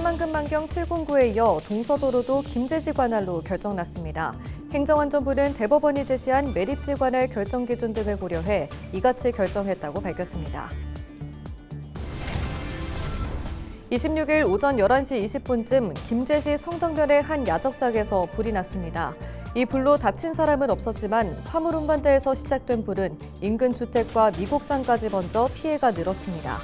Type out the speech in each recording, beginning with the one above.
새만금 만경 709에 이어 동서도로도 김제시 관할로 결정났습니다. 행정안전부는 대법원이 제시한 매립지 관할 결정 기준 등을 고려해 이같이 결정했다고 밝혔습니다. 26일 오전 11시 20분쯤 김제시 성덕면의 한 야적장에서 불이 났습니다. 이 불로 다친 사람은 없었지만 화물 운반대에서 시작된 불은 인근 주택과 미곡장까지 번져 피해가 늘었습니다.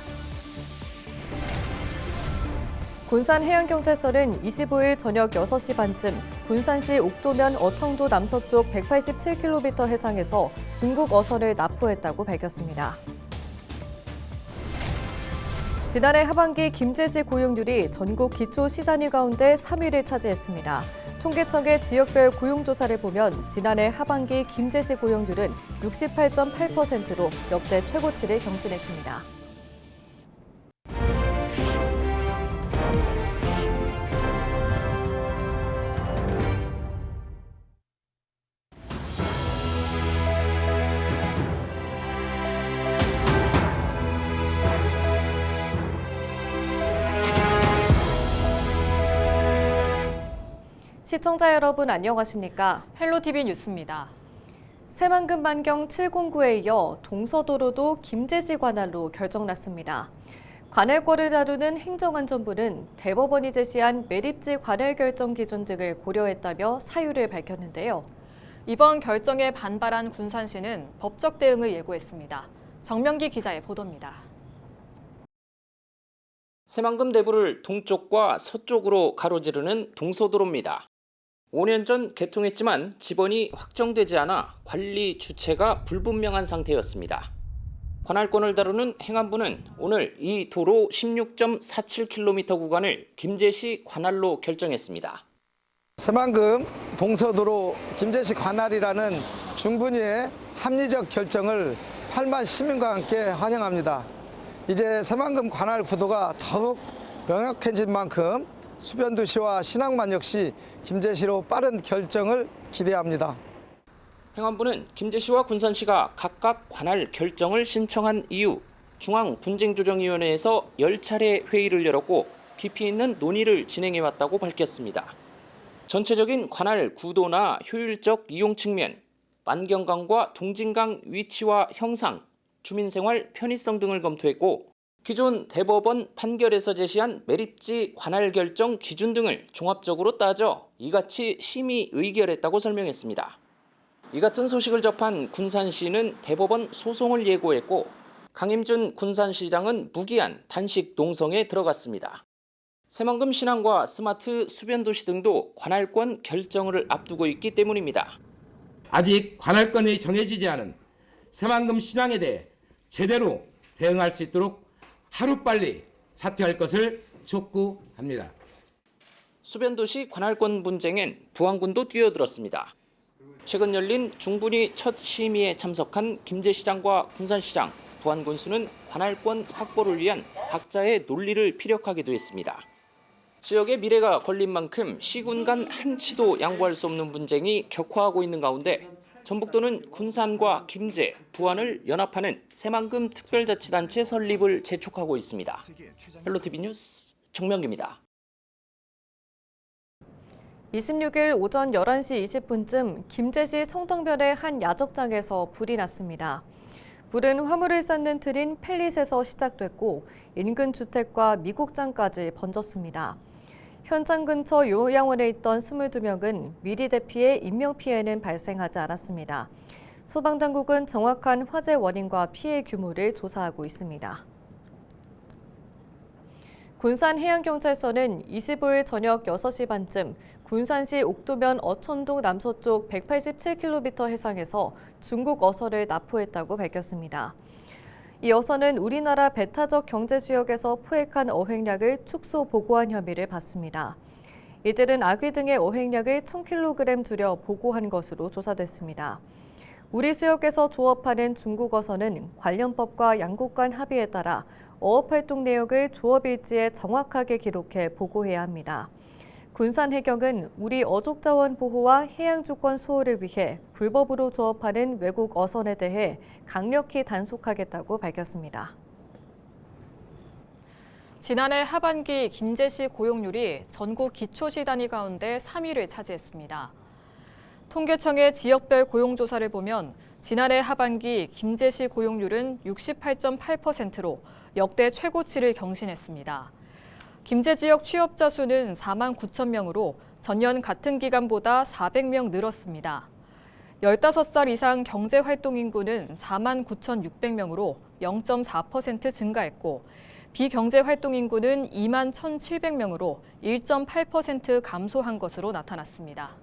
군산해양경찰서는 25일 저녁 6시 반쯤 군산시 옥도면 어청도 남서쪽 187km 해상에서 중국 어선을 납포했다고 밝혔습니다. 지난해 하반기 김제시 고용률이 전국 기초 시단위 가운데 3위를 차지했습니다. 통계청의 지역별 고용조사를 보면 지난해 하반기 김제시 고용률은 68.8%로 역대 최고치를 경신했습니다. 시청자 여러분 안녕하십니까? 헬로티비 뉴스입니다. 새만금 만경 709에 이어 동서도로도 김제시 관할로 결정났습니다. 관할권을 다루는 행정안전부는 대법원이 제시한 매립지 관할 결정 기준 등을 고려했다며 사유를 밝혔는데요. 이번 결정에 반발한 군산시는 법적 대응을 예고했습니다. 정명기 기자의 보도입니다. 새만금 대부를 동쪽과 서쪽으로 가로지르는 동서도로입니다. 5년 전 개통했지만 지번이 확정되지 않아 관리 주체가 불분명한 상태였습니다. 관할권을 다루는 행안부는 오늘 이 도로 16.47km 구간을 김제시 관할로 결정했습니다. 새만금 동서도로 김제시 관할이라는 충분히의 합리적 결정을 8만 시민과 함께 환영합니다. 이제 새만금 관할 구도가 더욱 명확해진 만큼 수변도시와 신항만 역시 김제시로 빠른 결정을 기대합니다. 행안부는 김제시와 군산시가 각각 관할 결정을 신청한 이후 중앙분쟁조정위원회에서 10차례 회의를 열었고 깊이 있는 논의를 진행해왔다고 밝혔습니다. 전체적인 관할 구도나 효율적 이용 측면, 만경강과 동진강 위치와 형상, 주민생활 편의성 등을 검토했고 기존 대법원 판결에서 제시한 매립지 관할 결정 기준 등을 종합적으로 따져 이같이 심의 의결했다고 설명했습니다. 이 같은 소식을 접한 군산시는 대법원 소송을 예고했고 강임준 군산시장은 무기한 단식 농성에 들어갔습니다. 새만금 신항과 스마트 수변도시 등도 관할권 결정을 앞두고 있기 때문입니다. 아직 관할권이 정해지지 않은 새만금 신항에 대해 제대로 대응할 수 있도록 하루빨리 사퇴할 것을 촉구합니다. 수변도시 관할권 분쟁엔 부안군도 뛰어들었습니다. 최근 열린 중분위 첫 심의에 참석한 김제시장과 군산시장, 부안군수는 관할권 확보를 위한 각자의 논리를 피력하기도 했습니다. 지역의 미래가 걸린 만큼 시군 간 한치도 양보할 수 없는 분쟁이 격화하고 있는 가운데 전북도는 군산과 김제, 부안을 연합하는 새만금 특별자치단체 설립을 재촉하고 있습니다. 헬로티비 뉴스 정명기입니다. 26일 오전 11시 20분쯤 김제시 성덕면의 한 야적장에서 불이 났습니다. 불은 화물을 쌓는 틀인 펠릿에서 시작됐고 인근 주택과 미곡장까지 번졌습니다. 현장 근처 요양원에 있던 22명은 미리 대피해 인명피해는 발생하지 않았습니다. 소방당국은 정확한 화재 원인과 피해 규모를 조사하고 있습니다. 군산해양경찰서는 25일 저녁 6시 반쯤 군산시 옥도면 어천동 남서쪽 187km 해상에서 중국 어선을 납포했다고 밝혔습니다. 이 어선은 우리나라 배타적 경제수역에서 포획한 어획량을 축소 보고한 혐의를 받습니다. 이들은 아귀 등의 어획량을 1000kg 들여 보고한 것으로 조사됐습니다. 우리 수역에서 조업하는 중국 어선은 관련법과 양국 간 합의에 따라 어업활동 내역을 조업일지에 정확하게 기록해 보고해야 합니다. 군산해경은 우리 어족자원 보호와 해양주권 수호를 위해 불법으로 조업하는 외국 어선에 대해 강력히 단속하겠다고 밝혔습니다. 지난해 하반기 김제시 고용률이 전국 기초시 단위 가운데 3위를 차지했습니다. 통계청의 지역별 고용조사를 보면 지난해 하반기 김제시 고용률은 68.8%로 역대 최고치를 경신했습니다. 김제 지역 취업자 수는 4만 9천 명으로 전년 같은 기간보다 400명 늘었습니다. 15살 이상 경제활동 인구는 4만 9,600명으로 0.4% 증가했고 비경제활동 인구는 2만 1,700명으로 1.8% 감소한 것으로 나타났습니다.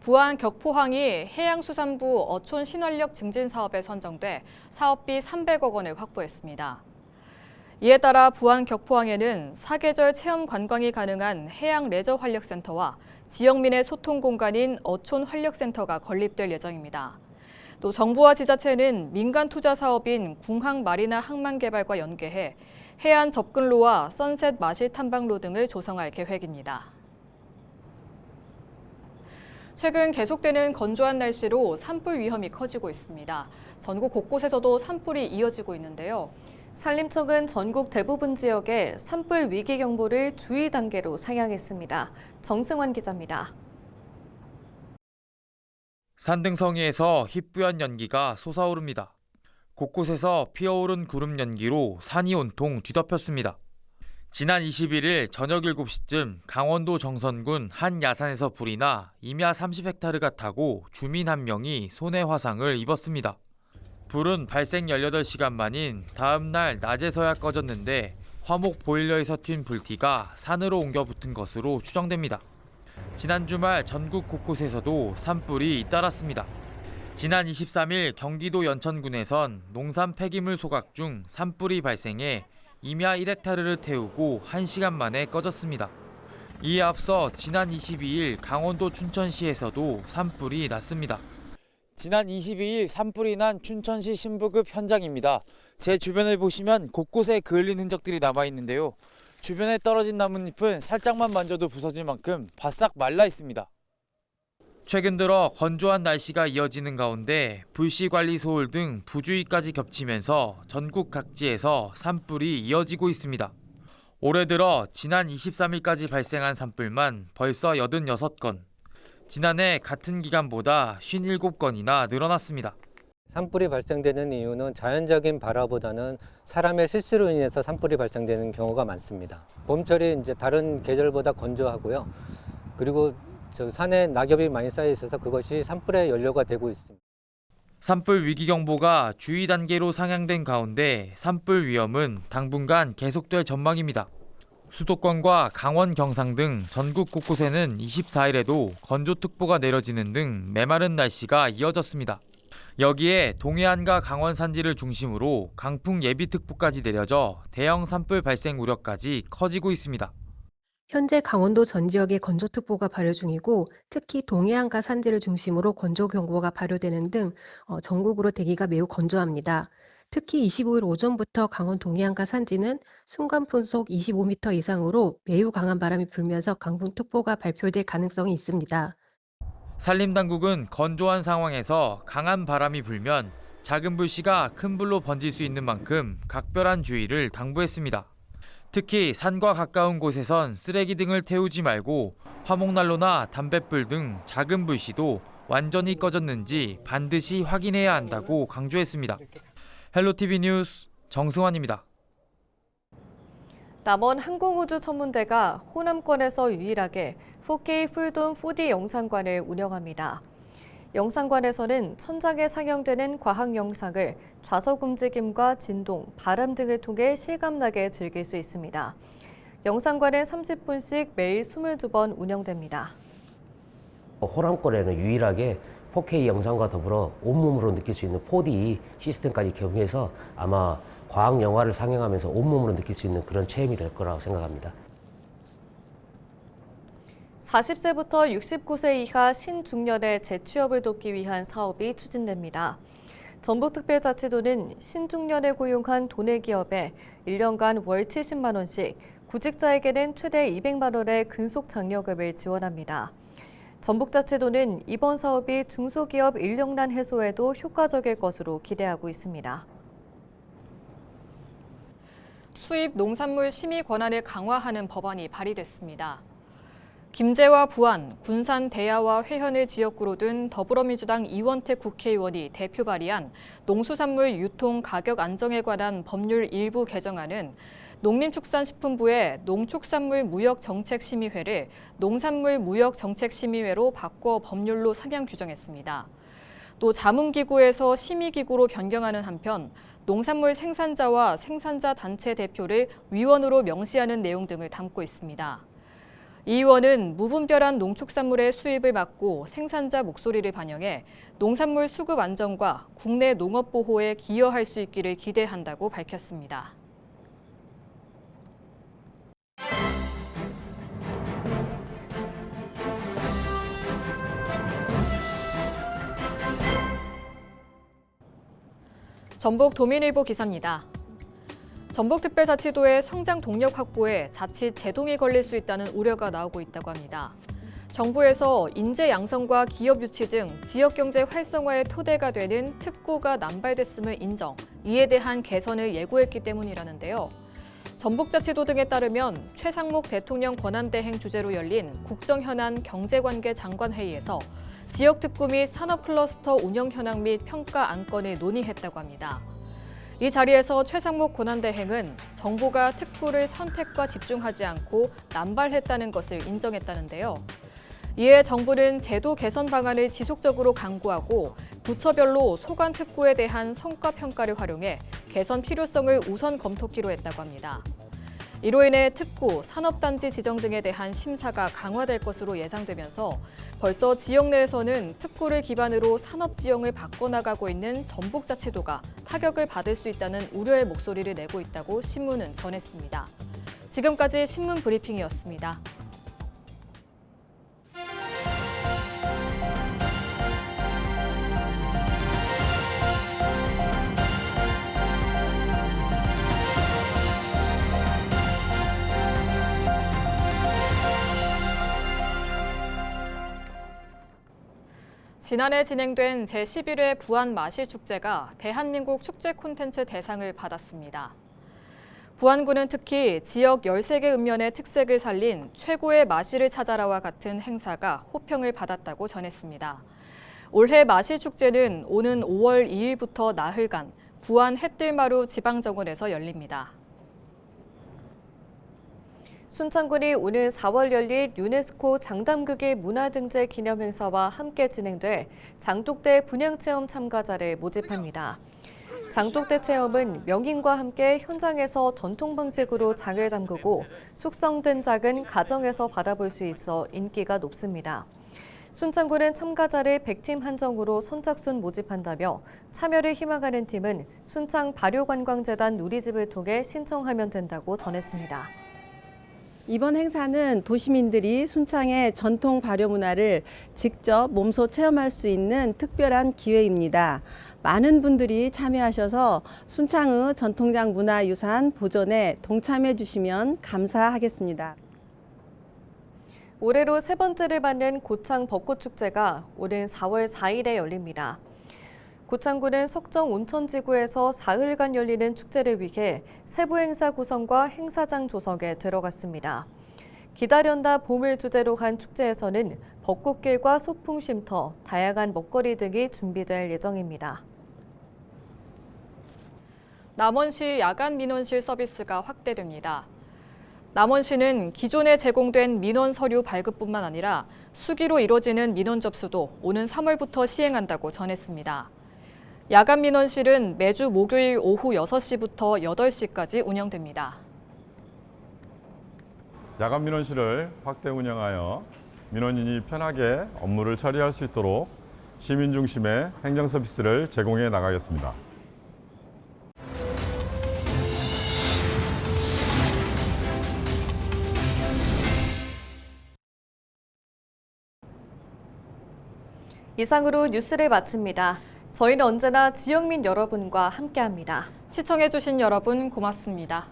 부안 격포항이 해양수산부 어촌 신활력 증진 사업에 선정돼 사업비 300억 원을 확보했습니다. 이에 따라 부안 격포항에는 사계절 체험 관광이 가능한 해양 레저 활력센터와 지역민의 소통 공간인 어촌 활력센터가 건립될 예정입니다. 또 정부와 지자체는 민간 투자 사업인 궁항 마리나 항만 개발과 연계해 해안 접근로와 선셋 마실 탐방로 등을 조성할 계획입니다. 최근 계속되는 건조한 날씨로 산불 위험이 커지고 있습니다. 전국 곳곳에서도 산불이 이어지고 있는데요. 산림청은 전국 대부분 지역에 산불 위기 경보를 주의 단계로 상향했습니다. 정승환 기자입니다. 산등성이에서 희뿌연 연기가 솟아오릅니다. 곳곳에서 피어오른 구름 연기로 산이 온통 뒤덮였습니다. 지난 21일 저녁 7시쯤 강원도 정선군 한 야산에서 불이 나 임야 30헥타르가 타고 주민 한 명이 손해 화상을 입었습니다. 불은 발생 18시간 만인 다음 날 낮에서야 꺼졌는데 화목 보일러에서 튄 불티가 산으로 옮겨 붙은 것으로 추정됩니다. 지난 주말 전국 곳곳에서도 산불이 잇따랐습니다. 지난 23일 경기도 연천군에선 농산 폐기물 소각 중 산불이 발생해 임야 1헥타르를 태우고 1시간 만에 꺼졌습니다. 이에 앞서 지난 22일 강원도 춘천시에서도 산불이 났습니다. 지난 22일 산불이 난 춘천시 신부급 현장입니다. 제 주변을 보시면 곳곳에 그을린 흔적들이 남아있는데요. 주변에 떨어진 나뭇잎은 살짝만 만져도 부서질 만큼 바싹 말라 있습니다. 최근 들어 건조한 날씨가 이어지는 가운데 불씨관리 소홀 등 부주의까지 겹치면서 전국 각지에서 산불이 이어지고 있습니다. 올해 들어 지난 23일까지 발생한 산불만 벌써 86건, 지난해 같은 기간보다 57건이나 늘어났습니다. 산불이 발생되는 이유는 자연적인 발화보다는 사람의 실수로 인해서 산불이 발생되는 경우가 많습니다. 봄철이 이제 다른 계절보다 건조하고요. 그리고 산에 낙엽이 많이 쌓여 있어서 그것이 산불의 연료가 되고 있습니다. 산불 위기경보가 주의 단계로 상향된 가운데 산불 위험은 당분간 계속될 전망입니다. 수도권과 강원, 경상 등 전국 곳곳에는 24일에도 건조특보가 내려지는 등 메마른 날씨가 이어졌습니다. 여기에 동해안과 강원 산지를 중심으로 강풍 예비특보까지 내려져 대형 산불 발생 우려까지 커지고 있습니다. 현재 강원도 전 지역에 건조특보가 발효 중이고 특히 동해안과 산지를 중심으로 건조경보가 발효되는 등 전국으로 대기가 매우 건조합니다. 특히 25일 오전부터 강원 동해안과 산지는 순간풍속 25m 이상으로 매우 강한 바람이 불면서 강풍특보가 발표될 가능성이 있습니다. 산림당국은 건조한 상황에서 강한 바람이 불면 작은 불씨가 큰 불로 번질 수 있는 만큼 각별한 주의를 당부했습니다. 특히 산과 가까운 곳에선 쓰레기 등을 태우지 말고 화목난로나 담뱃불 등 작은 불씨도 완전히 꺼졌는지 반드시 확인해야 한다고 강조했습니다. 헬로티비 뉴스 정승환입니다. 남원 항공우주천문대가 호남권에서 유일하게 4K 풀돔 4D 영상관을 운영합니다. 영상관에서는 천장에 상영되는 과학 영상을 좌석 움직임과 진동, 바람 등을 통해 실감나게 즐길 수 있습니다. 영상관은 30분씩 매일 22번 운영됩니다. 호남권에는 유일하게 4K 영상과 더불어 온몸으로 느낄 수 있는 4D 시스템까지 겸해서 아마 과학 영화를 상영하면서 온몸으로 느낄 수 있는 그런 체험이 될 거라고 생각합니다. 40세부터 69세 이하 신중년의 재취업을 돕기 위한 사업이 추진됩니다. 전북특별자치도는 신중년에 고용한 도내 기업에 1년간 월 70만 원씩, 구직자에게는 최대 200만 원의 근속 장려금을 지원합니다. 전북자치도는 이번 사업이 중소기업 인력난 해소에도 효과적일 것으로 기대하고 있습니다. 수입 농산물 심의 권한을 강화하는 법안이 발의됐습니다. 김제와 부안, 군산, 대야와 회현을 지역구로 둔 더불어민주당 이원택 국회의원이 대표 발의한 농수산물 유통 가격 안정에 관한 법률 일부 개정안은 농림축산식품부의 농축산물 무역정책심의회를 농산물 무역정책심의회로 바꿔 법률로 상향 규정했습니다. 또 자문기구에서 심의기구로 변경하는 한편 농산물 생산자와 생산자 단체 대표를 위원으로 명시하는 내용 등을 담고 있습니다. 이 의원은 무분별한 농축산물의 수입을 막고 생산자 목소리를 반영해 농산물 수급 안정과 국내 농업 보호에 기여할 수 있기를 기대한다고 밝혔습니다. 전북 도민일보 기사입니다. 전북특별자치도의 성장 동력 확보에 자칫 제동이 걸릴 수 있다는 우려가 나오고 있다고 합니다. 정부에서 인재 양성과 기업 유치 등 지역경제 활성화의 토대가 되는 특구가 남발됐음을 인정, 이에 대한 개선을 예고했기 때문이라는데요. 전북자치도 등에 따르면 최상목 대통령 권한대행 주재로 열린 국정현안 경제관계 장관회의에서 지역특구 및 산업클러스터 운영 현황 및 평가 안건을 논의했다고 합니다. 이 자리에서 최상목 권한대행은 정부가 특구를 선택과 집중하지 않고 남발했다는 것을 인정했다는데요. 이에 정부는 제도 개선 방안을 지속적으로 강구하고 부처별로 소관 특구에 대한 성과 평가를 활용해 개선 필요성을 우선 검토키로 했다고 합니다. 이로 인해 특구, 산업단지 지정 등에 대한 심사가 강화될 것으로 예상되면서 벌써 지역 내에서는 특구를 기반으로 산업지형을 바꿔나가고 있는 전북자치도가 타격을 받을 수 있다는 우려의 목소리를 내고 있다고 신문은 전했습니다. 지금까지 신문 브리핑이었습니다. 지난해 진행된 제11회 부안 마실축제가 대한민국 축제 콘텐츠 대상을 받았습니다. 부안군은 특히 지역 13개 읍면의 특색을 살린 최고의 마실을 찾아라와 같은 행사가 호평을 받았다고 전했습니다. 올해 마실축제는 오는 5월 2일부터 나흘간 부안 햇뜰마루 지방정원에서 열립니다. 순창군이 오는 4월 열릴 유네스코 장담극의 문화등재 기념행사와 함께 진행될 장독대 분양체험 참가자를 모집합니다. 장독대 체험은 명인과 함께 현장에서 전통 방식으로 장을 담그고 숙성된 작은 가정에서 받아볼 수 있어 인기가 높습니다. 순창군은 참가자를 100팀 한정으로 선착순 모집한다며 참여를 희망하는 팀은 순창 발효관광재단 누리집을 통해 신청하면 된다고 전했습니다. 이번 행사는 도시민들이 순창의 전통 발효 문화를 직접 몸소 체험할 수 있는 특별한 기회입니다. 많은 분들이 참여하셔서 순창의 전통장 문화유산 보존에 동참해 주시면 감사하겠습니다. 올해로 세 번째를 맞는 고창 벚꽃축제가 오는 4월 4일에 열립니다. 고창군은 석정 온천지구에서 사흘간 열리는 축제를 위해 세부 행사 구성과 행사장 조성에 들어갔습니다. 기다련다 봄을 주제로 한 축제에서는 벚꽃길과 소풍 쉼터, 다양한 먹거리 등이 준비될 예정입니다. 남원시 야간 민원실 서비스가 확대됩니다. 남원시는 기존에 제공된 민원 서류 발급뿐만 아니라 수기로 이뤄지는 민원 접수도 오는 3월부터 시행한다고 전했습니다. 야간 민원실은 매주 목요일 오후 6시부터 8시까지 운영됩니다. 야간 민원실을 확대 운영하여 민원인이 편하게 업무를 처리할 수 있도록 시민 중심의 행정 서비스를 제공해 나가겠습니다. 이상으로 뉴스를 마칩니다. 저희는 언제나 지역민 여러분과 함께합니다. 시청해주신 여러분 고맙습니다.